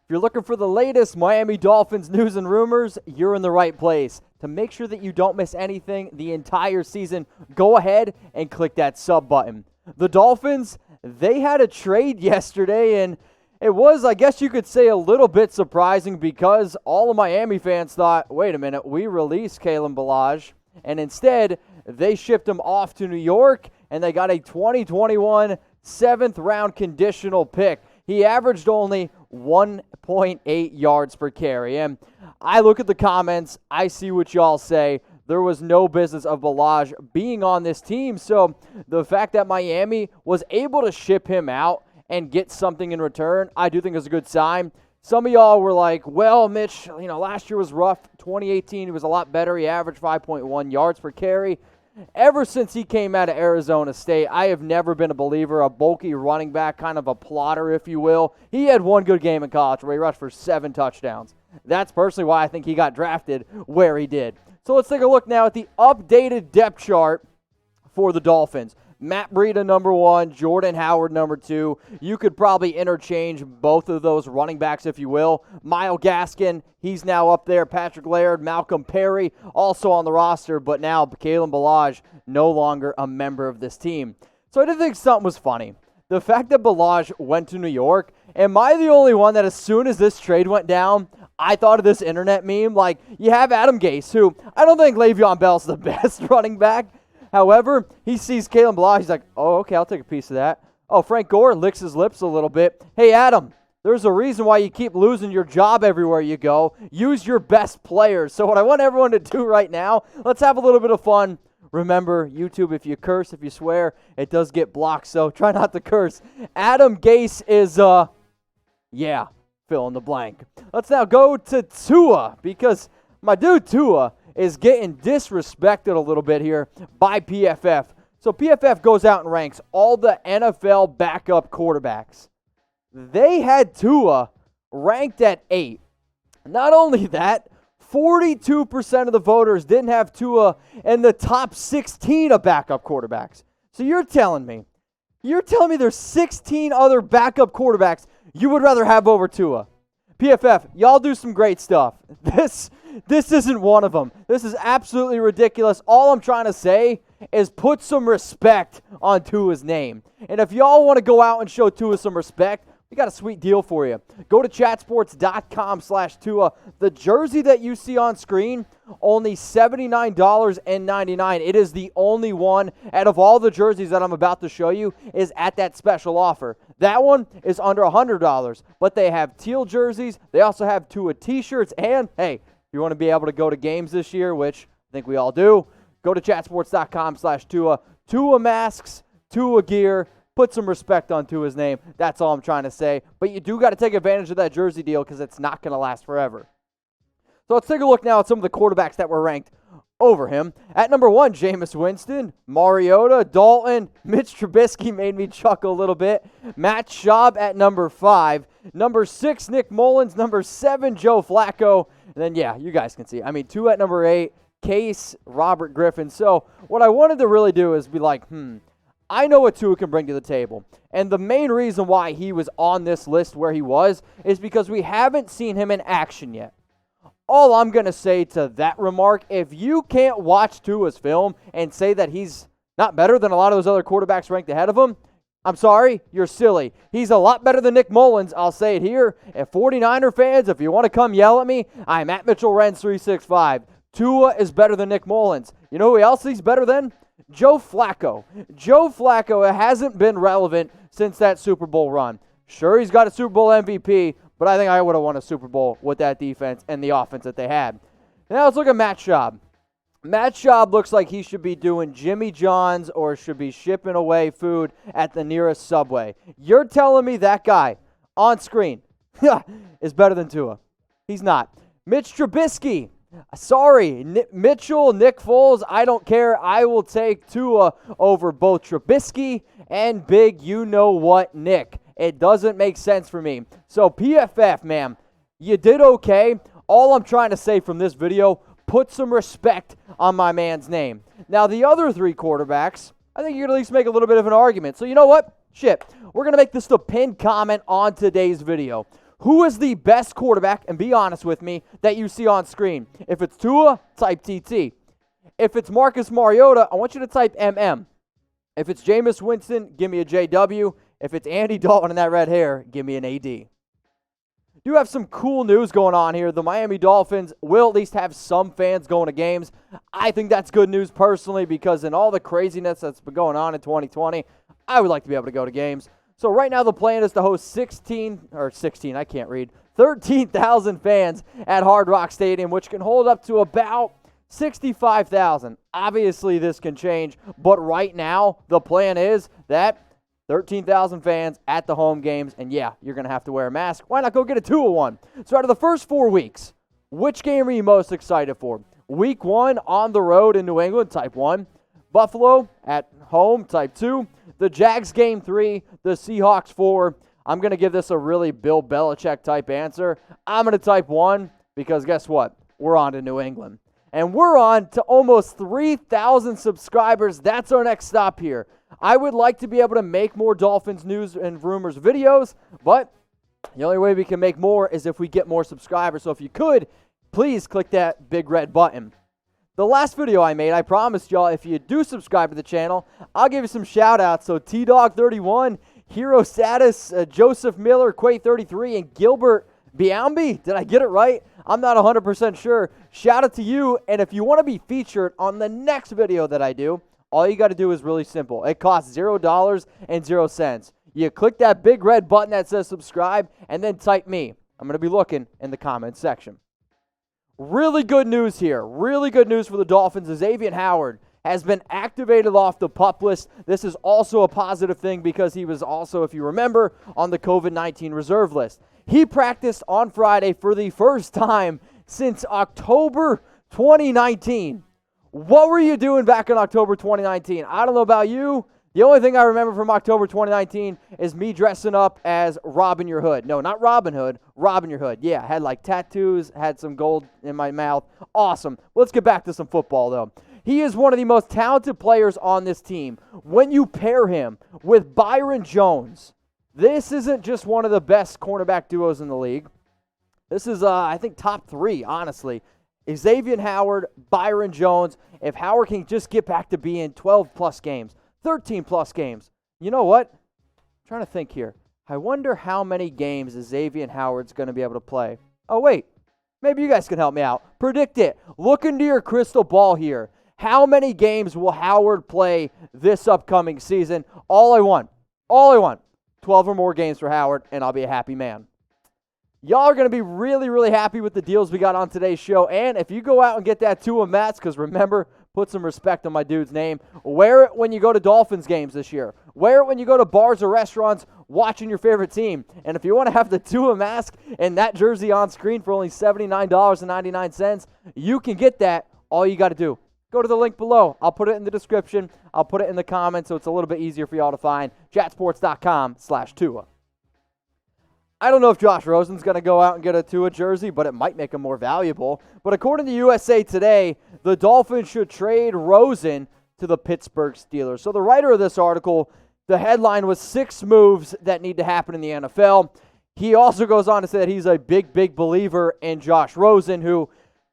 If you're looking for the latest Miami Dolphins news and rumors, you're in the right place. To make sure that you don't miss anything the entire season, go ahead and click that sub button. The Dolphins, they had a trade yesterday, and it was, I guess you could say, a little bit surprising because all of Miami fans thought, wait a minute, we released Kalen Ballage, and instead they shipped him off to New York, and they got a 2021 7th-round conditional pick. He averaged only 1.8 yards per carry. And I look at the comments, I see what y'all say. There was no business of Ballage being on this team. So the fact that Miami was able to ship him out and get something in return, I do think is a good sign. Some of y'all were like, well, Mitch, last year was rough. 2018, he was a lot better. He averaged 5.1 yards per carry. Ever since he came out of Arizona State, I have never been a believer, a bulky running back, kind of a plotter, if you will. He had one good game in college where he rushed for 7 touchdowns. That's personally why I think he got drafted where he did. So let's take a look now at the updated depth chart for the Dolphins. Matt Breida, number 1, Jordan Howard, number 2. You could probably interchange both of those running backs, if you will. Myles Gaskin, he's now up there. Patrick Laird, Malcolm Perry, also on the roster, but now Kalen Ballage, no longer a member of this team. So I did think something was funny. The fact that Ballage went to New York, am I the only one that as soon as this trade went down, I thought of this internet meme? Like, you have Adam Gase, who I don't think Le'Veon Bell's the best running back. However, he sees Kalen Ballage. He's like, oh, okay, I'll take a piece of that. Oh, Frank Gore licks his lips a little bit. Hey, Adam, there's a reason why you keep losing your job everywhere you go. Use your best players. So what I want everyone to do right now, let's have a little bit of fun. Remember, YouTube, if you curse, if you swear, it does get blocked, so try not to curse. Adam Gase is, fill in the blank. Let's now go to Tua, because my dude Tua is getting disrespected a little bit here by PFF. So PFF goes out and ranks all the NFL backup quarterbacks. They had Tua ranked at 8. Not only that, 42% of the voters didn't have Tua in the top 16 of backup quarterbacks. So you're telling me there's 16 other backup quarterbacks you would rather have over Tua. PFF, y'all do some great stuff. This isn't one of them. This is absolutely ridiculous. All I'm trying to say is put some respect on Tua's name. And if y'all want to go out and show Tua some respect, we got a sweet deal for you. Go to chatsports.com/Tua. The jersey that you see on screen, only $79.99. It is the only one out of all the jerseys that I'm about to show you is at that special offer. That one is under $100, but they have teal jerseys. They also have Tua t-shirts. And, hey, if you want to be able to go to games this year, which I think we all do, go to chatsports.com/Tua. Tua masks, Tua gear. Put some respect on Tua's name. That's all I'm trying to say. But you do got to take advantage of that jersey deal because it's not going to last forever. So let's take a look now at some of the quarterbacks that were ranked over him. At number 1, Jameis Winston, Mariota, Dalton, Mitch Trubisky made me chuckle a little bit. Matt Schaub at number 5. Number 6, Nick Mullins. Number 7, Joe Flacco. And then, you guys can see. 2 at number 8, Case, Robert Griffin. So what I wanted to really do is be like, I know what Tua can bring to the table. And the main reason why he was on this list where he was is because we haven't seen him in action yet. All I'm going to say to that remark, if you can't watch Tua's film and say that he's not better than a lot of those other quarterbacks ranked ahead of him, I'm sorry, you're silly. He's a lot better than Nick Mullins. I'll say it here. If 49er fans, if you want to come yell at me, I'm at Mitchell Renz 365. Tua is better than Nick Mullins. You know who else he's better than? Joe Flacco. Joe Flacco hasn't been relevant since that Super Bowl run. Sure, he's got a Super Bowl MVP, but I think I would have won a Super Bowl with that defense and the offense that they had. Now let's look at Matt Schaub. Matt Schaub looks like he should be doing Jimmy John's or should be shipping away food at the nearest Subway. You're telling me that guy on screen is better than Tua. He's not. Mitch Trubisky. Sorry, Mitchell, Nick Foles, I don't care. I will take Tua over both Trubisky and big you-know-what Nick. It doesn't make sense for me. So PFF, man, you did okay. All I'm trying to say from this video, put some respect on my man's name. Now, the other 3 quarterbacks, I think you can at least make a little bit of an argument. So you know what? Shit, we're going to make this the pinned comment on today's video. Who is the best quarterback, and be honest with me, that you see on screen? If it's Tua, type TT. If it's Marcus Mariota, I want you to type MM. If it's Jameis Winston, give me a JW. If it's Andy Dalton and that red hair, give me an AD. Do have some cool news going on here. The Miami Dolphins will at least have some fans going to games. I think that's good news personally because in all the craziness that's been going on in 2020, I would like to be able to go to games. So right now the plan is to host 13,000 fans at Hard Rock Stadium, which can hold up to about 65,000. Obviously this can change, but right now the plan is that 13,000 fans at the home games, and yeah, you're going to have to wear a mask. Why not go get a 2-1? So out of the first 4 weeks, which game are you most excited for? Week 1 on the road in New England, type 1. Buffalo at home, type 2. The Jags game 3. The Seahawks 4. I'm going to give this a really Bill Belichick type answer. I'm going to type 1 because guess what? We're on to New England. And we're on to almost 3,000 subscribers. That's our next stop here. I would like to be able to make more Dolphins news and rumors videos, but the only way we can make more is if we get more subscribers. So if you could, please click that big red button. The last video I made, I promised y'all if you do subscribe to the channel, I'll give you some shout outs. So T-Dog31, Hero Status, Joseph Miller, Quay33, and Gilbert Biambi. Did I get it right? I'm not 100% sure. Shout out to you. And if you want to be featured on the next video that I do, all you got to do is really simple. It costs $0.00. You click that big red button that says subscribe and then type me. I'm going to be looking in the comments section. Really good news here. Really good news for the Dolphins. Xavien Howard has been activated off the PUP list. This is also a positive thing because he was also, if you remember, on the COVID-19 reserve list. He practiced on Friday for the first time since October 2019. What were you doing back in October 2019? I don't know about you. The only thing I remember from October 2019 is me dressing up as Robin Your Hood. No, not Robin Hood. Robin Your Hood. Yeah, I had like tattoos, had some gold in my mouth. Awesome. Let's get back to some football, though. He is one of the most talented players on this team. When you pair him with Byron Jones, this isn't just one of the best cornerback duos in the league. This is, I think, top 3, honestly. Xavien Howard, Byron Jones. If Howard can just get back to being 12-plus games, 13-plus games, you know what? I'm trying to think here. I wonder how many games Xavien Howard's going to be able to play. Oh, wait. Maybe you guys can help me out. Predict it. Look into your crystal ball here. How many games will Howard play this upcoming season? All I want, 12 or more games for Howard, and I'll be a happy man. Y'all are going to be really, really happy with the deals we got on today's show. And if you go out and get that Tua Mats, because remember, put some respect on my dude's name. Wear it when you go to Dolphins games this year. Wear it when you go to bars or restaurants watching your favorite team. And if you want to have the Tua mask and that jersey on screen for only $79.99, you can get that. All you got to do, go to the link below. I'll put it in the description. I'll put it in the comments so it's a little bit easier for y'all to find. Chatsports.com/Tua. I don't know if Josh Rosen's going to go out and get a Tua jersey, but it might make him more valuable. But according to USA Today, the Dolphins should trade Rosen to the Pittsburgh Steelers. So the writer of this article, the headline was 6 moves that need to happen in the NFL. He also goes on to say that he's a big, big believer in Josh Rosen, who,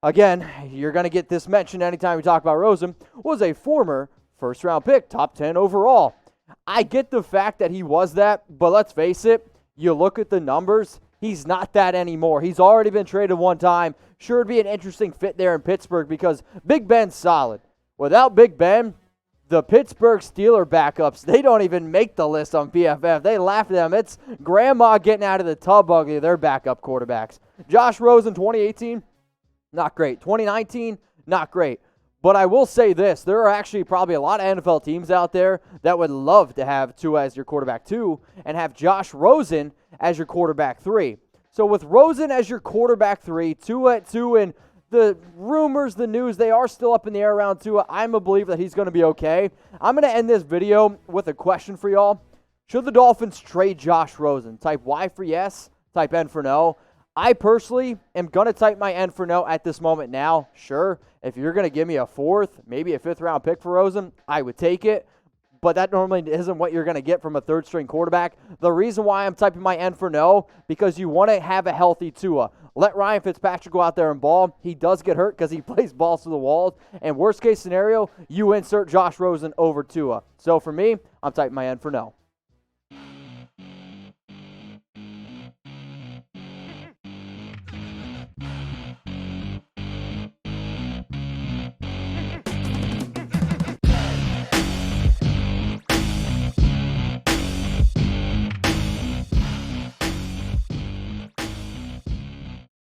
again, you're going to get this mentioned anytime we talk about Rosen, was a former first-round pick, top 10 overall. I get the fact that he was that, but let's face it, you look at the numbers, he's not that anymore. He's already been traded one time. Sure, it'd be an interesting fit there in Pittsburgh because Big Ben's solid. Without Big Ben, the Pittsburgh Steeler backups, they don't even make the list on PFF. They laugh at them. It's grandma getting out of the tub ugly, their backup quarterbacks. Josh Rosen, 2018, not great. 2019, not great. But I will say this, there are actually probably a lot of NFL teams out there that would love to have Tua as your quarterback 2 and have Josh Rosen as your quarterback 3. So with Rosen as your quarterback 3, Tua at 2, and the rumors, the news, they are still up in the air around Tua. I'm a believer that he's going to be okay. I'm going to end this video with a question for y'all. Should the Dolphins trade Josh Rosen? Type Y for yes, type N for no. I personally am going to type my N for no at this moment now. Sure, if you're going to give me a 4th, maybe a 5th round pick for Rosen, I would take it. but that normally isn't what you're going to get from a third-string quarterback. The reason why I'm typing my N for no, because you want to have a healthy Tua. Let Ryan Fitzpatrick go out there and ball. He does get hurt because he plays balls to the walls. And worst-case scenario, you insert Josh Rosen over Tua. So for me, I'm typing my N for no.